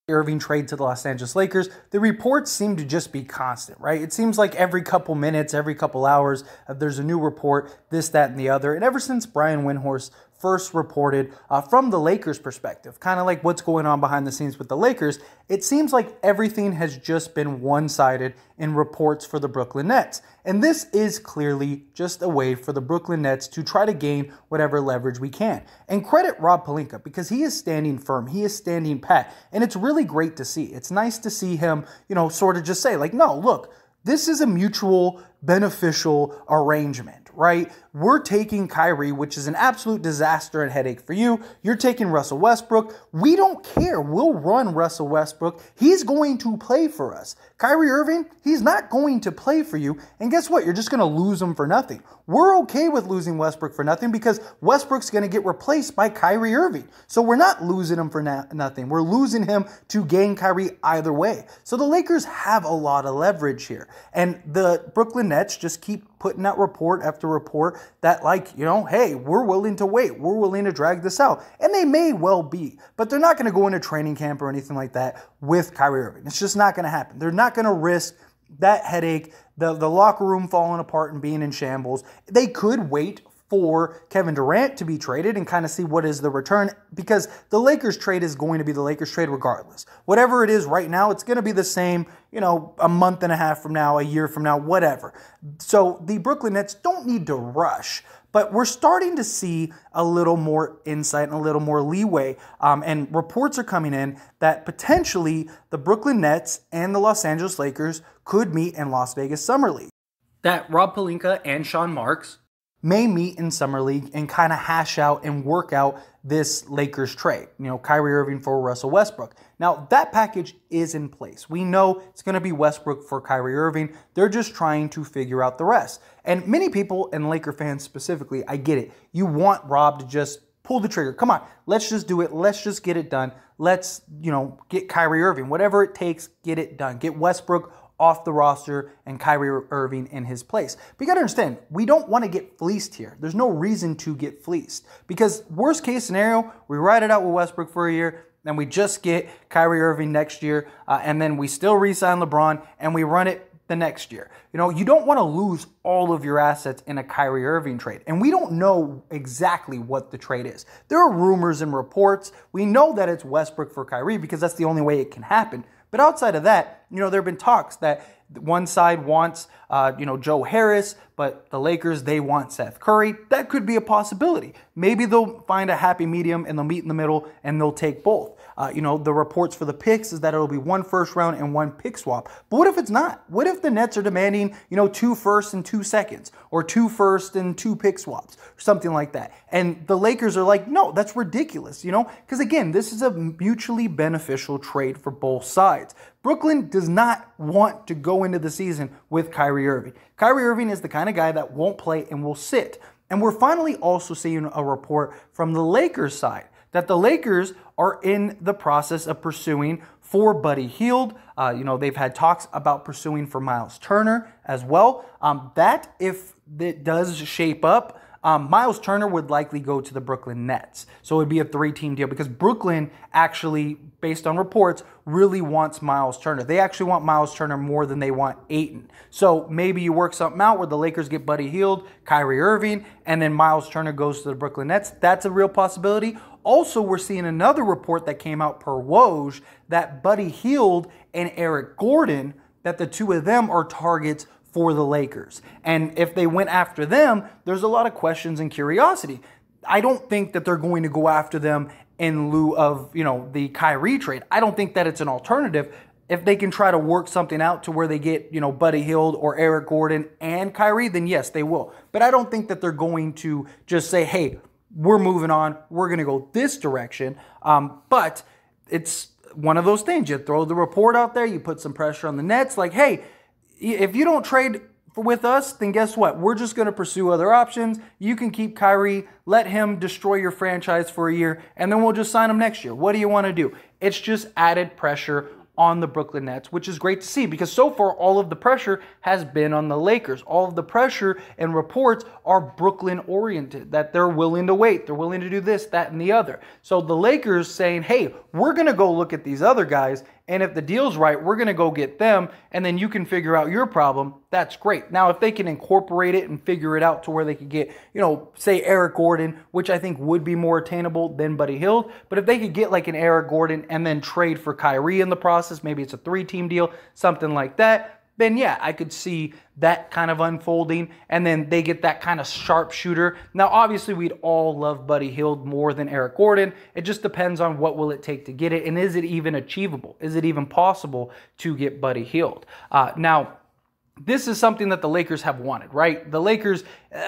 Irving trade to the Los Angeles Lakers, the reports seem to just be constant, right? It seems like every couple minutes, every couple hours, there's a new report, this, that, and the other. And ever since Brian Windhorst first reported from the Lakers' perspective, kind of like what's going on behind the scenes with the Lakers, it seems like everything has just been one-sided in reports for the Brooklyn Nets. And this is clearly just a way for the Brooklyn Nets to try to gain whatever leverage we can. And credit Rob Pelinka, because he is standing firm, he is standing pat, and it's really great to see. It's nice to see him, sort of just say, like, no, look, this is a mutual beneficial arrangement, right? We're taking Kyrie, which is an absolute disaster and headache for you. You're taking Russell Westbrook. We don't care. We'll run Russell Westbrook. He's going to play for us. Kyrie Irving, he's not going to play for you. And guess what? You're just going to lose him for nothing. We're okay with losing Westbrook for nothing because Westbrook's going to get replaced by Kyrie Irving. So we're not losing him for nothing. We're losing him to gain Kyrie either way. So the Lakers have a lot of leverage here. And the Brooklyn Nets just keep putting out report after report that, like, hey, we're willing to wait. We're willing to drag this out. And they may well be, but they're not going to go into training camp or anything like that with Kyrie Irving. It's just not going to happen. They're not going to risk that headache, the locker room falling apart and being in shambles. They could wait for Kevin Durant to be traded and kind of see what is the return, because the Lakers trade is going to be the Lakers trade regardless. Whatever it is right now, it's going to be the same, a month and a half from now, a year from now, whatever. So the Brooklyn Nets don't need to rush, but we're starting to see a little more insight and a little more leeway. And reports are coming in that potentially the Brooklyn Nets and the Los Angeles Lakers could meet in Las Vegas Summer League. That Rob Pelinka and Sean Marks may meet in Summer League and kind of hash out and work out this Lakers trade. Kyrie Irving for Russell Westbrook. Now, that package is in place. We know it's going to be Westbrook for Kyrie Irving. They're just trying to figure out the rest. And many people, and Laker fans specifically, I get it. You want Rob to just pull the trigger. Come on, let's just do it. Let's just get it done. Let's, get Kyrie Irving. Whatever it takes, get it done. Get Westbrook off the roster and Kyrie Irving in his place. But you got to understand, we don't want to get fleeced here. There's no reason to get fleeced, because worst case scenario, we ride it out with Westbrook for a year, and we just get Kyrie Irving next year, and then we still re-sign LeBron, and we run it the next year. You don't want to lose all of your assets in a Kyrie Irving trade. And we don't know exactly what the trade is. There are rumors and reports. We know that it's Westbrook for Kyrie because that's the only way it can happen. But outside of that, there have been talks that one side wants, Joe Harris, but the Lakers, they want Seth Curry. That could be a possibility. Maybe they'll find a happy medium and they'll meet in the middle and they'll take both. The reports for the picks is that it'll be 1 first round and 1 pick swap. But what if it's not? What if the Nets are demanding, 2 firsts and 2 seconds, or 2 firsts and 2 pick swaps, or something like that? And the Lakers are like, no, that's ridiculous, Because again, this is a mutually beneficial trade for both sides. Brooklyn does not want to go into the season with Kyrie Irving. Kyrie Irving is the kind of guy that won't play and will sit. And we're finally also seeing a report from the Lakers side that the Lakers are in the process of pursuing for Buddy Hield. They've had talks about pursuing for Miles Turner as well. That, if it does shape up, Miles Turner would likely go to the Brooklyn Nets. So it would be a 3-team deal because Brooklyn actually, based on reports, really wants Miles Turner. They actually want Miles Turner more than they want Ayton. So maybe you work something out where the Lakers get Buddy Hield, Kyrie Irving, and then Miles Turner goes to the Brooklyn Nets. That's a real possibility. Also, we're seeing another report that came out per Woj that Buddy Hield and Eric Gordon, that the two of them are targets for the Lakers. And if they went after them, there's a lot of questions and curiosity. I don't think that they're going to go after them in lieu of, the Kyrie trade. I don't think that it's an alternative. If they can try to work something out to where they get, Buddy Hield or Eric Gordon and Kyrie, then yes, they will. But I don't think that they're going to just say, hey, we're moving on, we're going to go this direction. But it's one of those things. You throw the report out there, you put some pressure on the Nets, like, hey, if you don't trade with us, then guess what? We're just going to pursue other options. You can keep Kyrie, let him destroy your franchise for a year, and then we'll just sign him next year. What do you want to do? It's just added pressure on the Brooklyn Nets, which is great to see because so far all of the pressure has been on the Lakers. All of the pressure and reports are Brooklyn oriented, that they're willing to wait, they're willing to do this, that, and the other. So the Lakers saying, hey, we're going to go look at these other guys, and if the deal's right, we're going to go get them, and then you can figure out your problem. That's great. Now, if they can incorporate it and figure it out to where they could get, say Eric Gordon, which I think would be more attainable than Buddy Hield, but if they could get like an Eric Gordon and then trade for Kyrie in the process, maybe it's a 3-team deal, something like that, then yeah, I could see that kind of unfolding, and then they get that kind of sharpshooter. Now, obviously, we'd all love Buddy Hield more than Eric Gordon. It just depends on what will it take to get it, and is it even achievable? Is it even possible to get Buddy Hield? Now, this is something that the Lakers have wanted, right? The Lakers,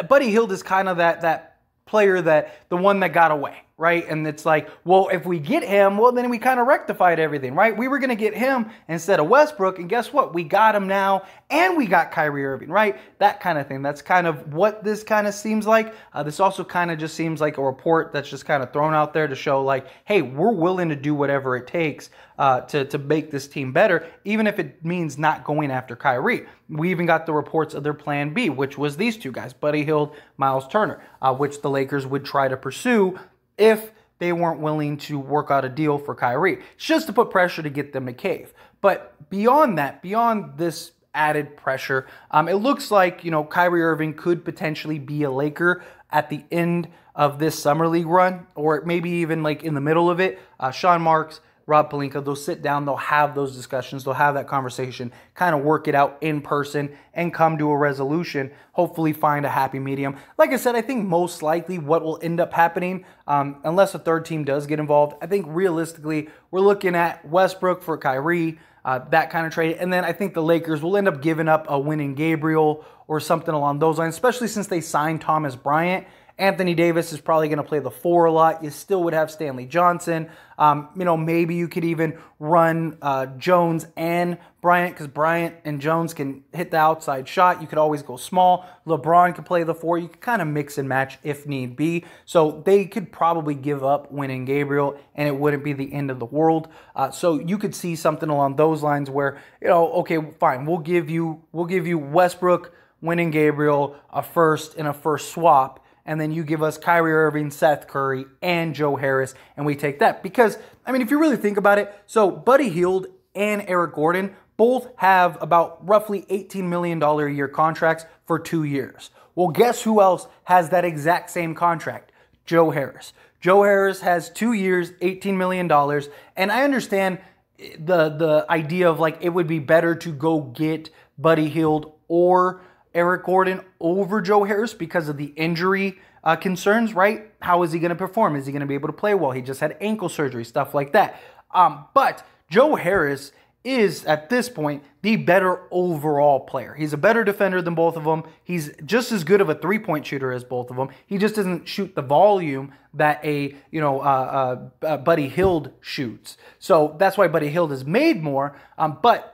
Buddy Hield is kind of that player, the one that got away, right? And it's like, well, if we get him, well, then we kind of rectified everything, right? We were going to get him instead of Westbrook, and guess what? We got him now, and we got Kyrie Irving, right? That kind of thing. That's kind of what this kind of seems like. This also kind of just seems like a report that's just kind of thrown out there to show like, hey, we're willing to do whatever it takes to make this team better, even if it means not going after Kyrie. We even got the reports of their plan B, which was these two guys, Buddy Hield, Miles Turner, which the Lakers would try to pursue if they weren't willing to work out a deal for Kyrie. It's just to put pressure to get them to cave. But beyond that, beyond this added pressure, it looks like, Kyrie Irving could potentially be a Laker at the end of this summer league run, or maybe even like in the middle of it. Sean Marks, Rob Pelinka, they'll sit down, they'll have those discussions, they'll have that conversation, kind of work it out in person and come to a resolution, hopefully find a happy medium. Like I said, I think most likely what will end up happening, unless a third team does get involved, I think realistically we're looking at Westbrook for Kyrie, that kind of trade, and then I think the Lakers will end up giving up a Wenyen Gabriel or something along those lines, especially since they signed Thomas Bryant. Anthony Davis is probably going to play the 4 a lot. You still would have Stanley Johnson. Maybe you could even run Jones and Bryant, because Bryant and Jones can hit the outside shot. You could always go small. LeBron could play the 4. You could kind of mix and match if need be. So they could probably give up Wenyen Gabriel, and it wouldn't be the end of the world. So you could see something along those lines where, okay, fine, we'll give you Westbrook, Wenyen Gabriel, a first and a first swap, and then you give us Kyrie Irving, Seth Curry, and Joe Harris, and we take that. Because, if you really think about it, so Buddy Hield and Eric Gordon both have about roughly $18 million a year contracts for 2 years. Well, guess who else has that exact same contract? Joe Harris. Joe Harris has 2 years, $18 million, and I understand the idea of like it would be better to go get Buddy Hield or Eric Gordon over Joe Harris because of the injury concerns, right? How is he going to perform? Is he going to be able to play well? He just had ankle surgery, stuff like that. But Joe Harris is, at this point, the better overall player. He's a better defender than both of them. He's just as good of a three-point shooter as both of them. He just doesn't shoot the volume that Buddy Hield shoots. So that's why Buddy Hield is made more. But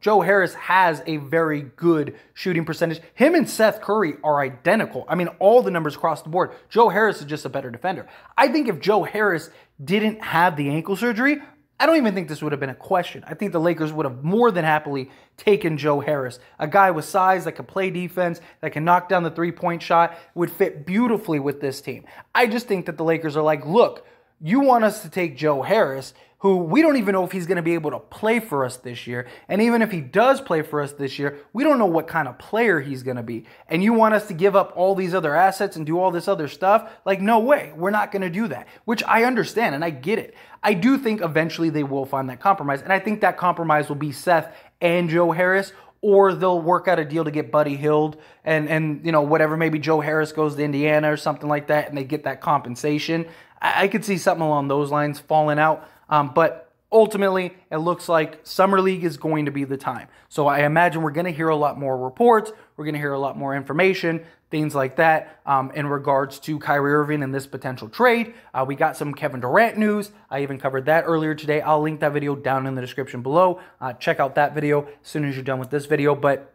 Joe Harris has a very good shooting percentage. Him and Seth Curry are identical. All the numbers across the board. Joe Harris is just a better defender. I think if Joe Harris didn't have the ankle surgery, I don't even think this would have been a question. I think the Lakers would have more than happily taken Joe Harris. A guy with size that can play defense, that can knock down the three-point shot, would fit beautifully with this team. I just think that the Lakers are like, look, you want us to take Joe Harris, who we don't even know if he's going to be able to play for us this year. And even if he does play for us this year, we don't know what kind of player he's going to be. And you want us to give up all these other assets and do all this other stuff? Like, no way. We're not going to do that, which I understand and I get it. I do think eventually they will find that compromise. And I think that compromise will be Seth and Joe Harris, or they'll work out a deal to get Buddy Hield and whatever, maybe Joe Harris goes to Indiana or something like that and they get that compensation. I could see something along those lines falling out. But ultimately, it looks like Summer League is going to be the time. So I imagine we're going to hear a lot more reports. We're going to hear a lot more information, things like that, in regards to Kyrie Irving and this potential trade. We got some Kevin Durant news. I even covered that earlier today. I'll link that video down in the description below. Check out that video as soon as you're done with this video. But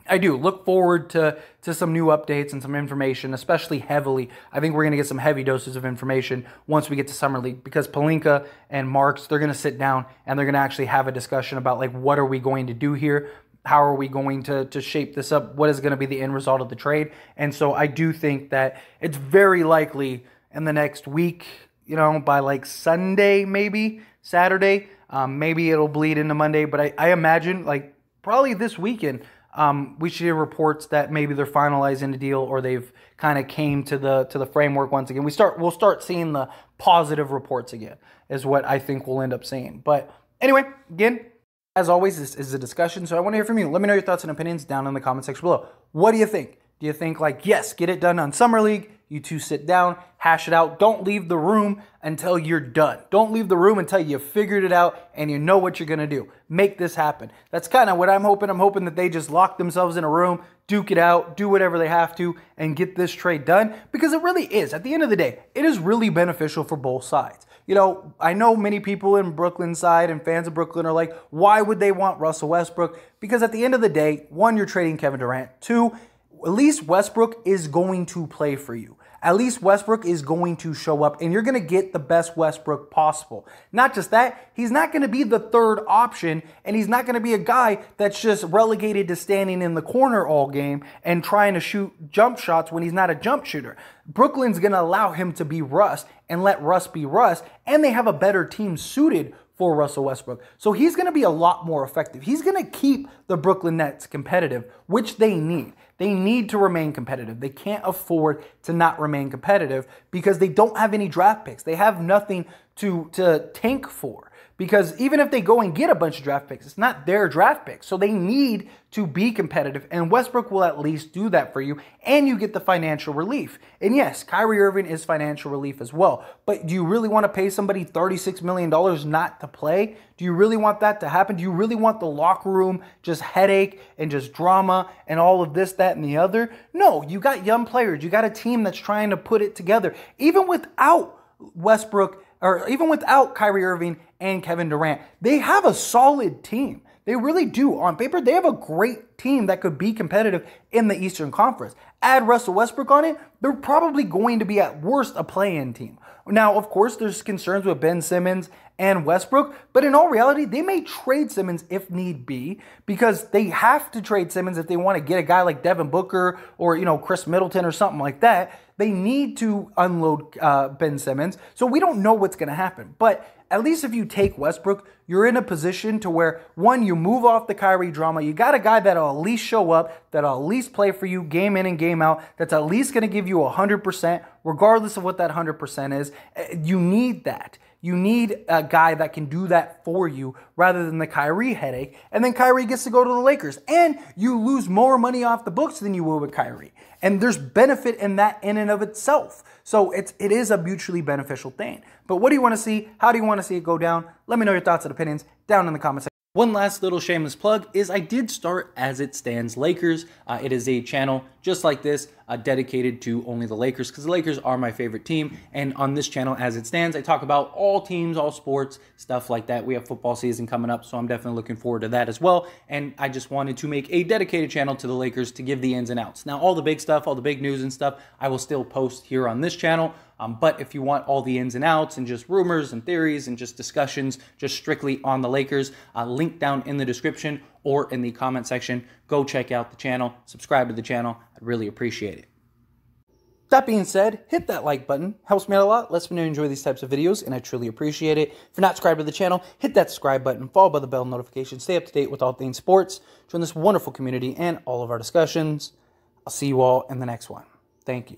I do look forward to some new updates and some information, especially heavily. I think we're going to get some heavy doses of information once we get to Summer League, because Pelinka and Marks, they're going to sit down and they're going to actually have a discussion about, like, what are we going to do here? How are we going to shape this up? What is going to be the end result of the trade? And so I do think that it's very likely in the next week, you know, by like Sunday, maybe Saturday, maybe it'll bleed into Monday, but I imagine like probably this weekend, we should hear reports that maybe they're finalizing a deal, or they've kind of came to the framework once again. We'll start seeing the positive reports again, is what I think we'll end up seeing. But anyway, again, as always, this is a discussion, so I want to hear from you. Let me know your thoughts and opinions down in the comment section below. What do you think? Do you think, like, yes, get it done on Summer League? You two sit down, hash it out. Don't leave the room until you're done. Don't leave the room until you figured it out and you know what you're going to do. Make this happen. That's kind of what I'm hoping. I'm hoping that they just lock themselves in a room, duke it out, do whatever they have to, and get this trade done, because it really is. At the end of the day, it is really beneficial for both sides. You know, I know many people in Brooklyn side and fans of Brooklyn are like, why would they want Russell Westbrook? Because at the end of the day, one, you're trading Kevin Durant. Two, at least Westbrook is going to play for you. At least Westbrook is going to show up, and you're going to get the best Westbrook possible. Not just that, he's not going to be the third option, and he's not going to be a guy that's just relegated to standing in the corner all game and trying to shoot jump shots when he's not a jump shooter. Brooklyn's going to allow him to be Russ and let Russ be Russ, and they have a better team suited for Russell Westbrook. So he's going to be a lot more effective. He's going to keep the Brooklyn Nets competitive, which they need. They need to remain competitive. They can't afford to not remain competitive because they don't have any draft picks. They have nothing to tank for, because even if they go and get a bunch of draft picks, it's not their draft picks. So they need to be competitive, and Westbrook will at least do that for you, and you get the financial relief. And yes, Kyrie Irving is financial relief as well, but do you really want to pay somebody $36 million not to play? Do you really want that to happen? Do you really want the locker room just headache and just drama and all of this, that, and the other? No, you got young players. You got a team that's trying to put it together. Even without Westbrook, or even without Kyrie Irving and Kevin Durant, they have a solid team. They really do. On paper, they have a great team that could be competitive in the Eastern Conference. Add Russell Westbrook on it, they're probably going to be at worst a play-in team. Now, of course, there's concerns with Ben Simmons and Westbrook, but in all reality, they may trade Simmons if need be, because they have to trade Simmons if they want to get a guy like Devin Booker or, you know, Chris Middleton or something like that. They need to unload Ben Simmons, so we don't know what's going to happen. But at least if you take Westbrook, you're in a position to where, one, you move off the Kyrie drama. You got a guy that'll at least show up, that'll at least play for you game in and game out, that's at least going to give you 100%, regardless of what that 100% is. You need that. You need a guy that can do that for you rather than the Kyrie headache. And then Kyrie gets to go to the Lakers. And you lose more money off the books than you will with Kyrie. And there's benefit in that in and of itself. So it is a mutually beneficial thing. But what do you want to see? How do you want to see it go down? Let me know your thoughts and opinions down in the comments section. One last little shameless plug is I did start As It Stands Lakers. It is a channel just like this, dedicated to only the Lakers, because the Lakers are my favorite team. And on this channel, As It Stands, I talk about all teams, all sports, stuff like that. We have football season coming up, so I'm definitely looking forward to that as well. And I just wanted to make a dedicated channel to the Lakers to give the ins and outs. Now, all the big stuff, all the big news and stuff, I will still post here on this channel. But if you want all the ins and outs and just rumors and theories and just discussions just strictly on the Lakers, link down in the description or in the comment section. Go check out the channel, subscribe to the channel. I'd really appreciate it. That being said, hit that like button. Helps me out a lot. Lets me know you enjoy these types of videos, and I truly appreciate it. If you're not subscribed to the channel, hit that subscribe button, followed by the bell notification. Stay up to date with all things sports. Join this wonderful community and all of our discussions. I'll see you all in the next one. Thank you.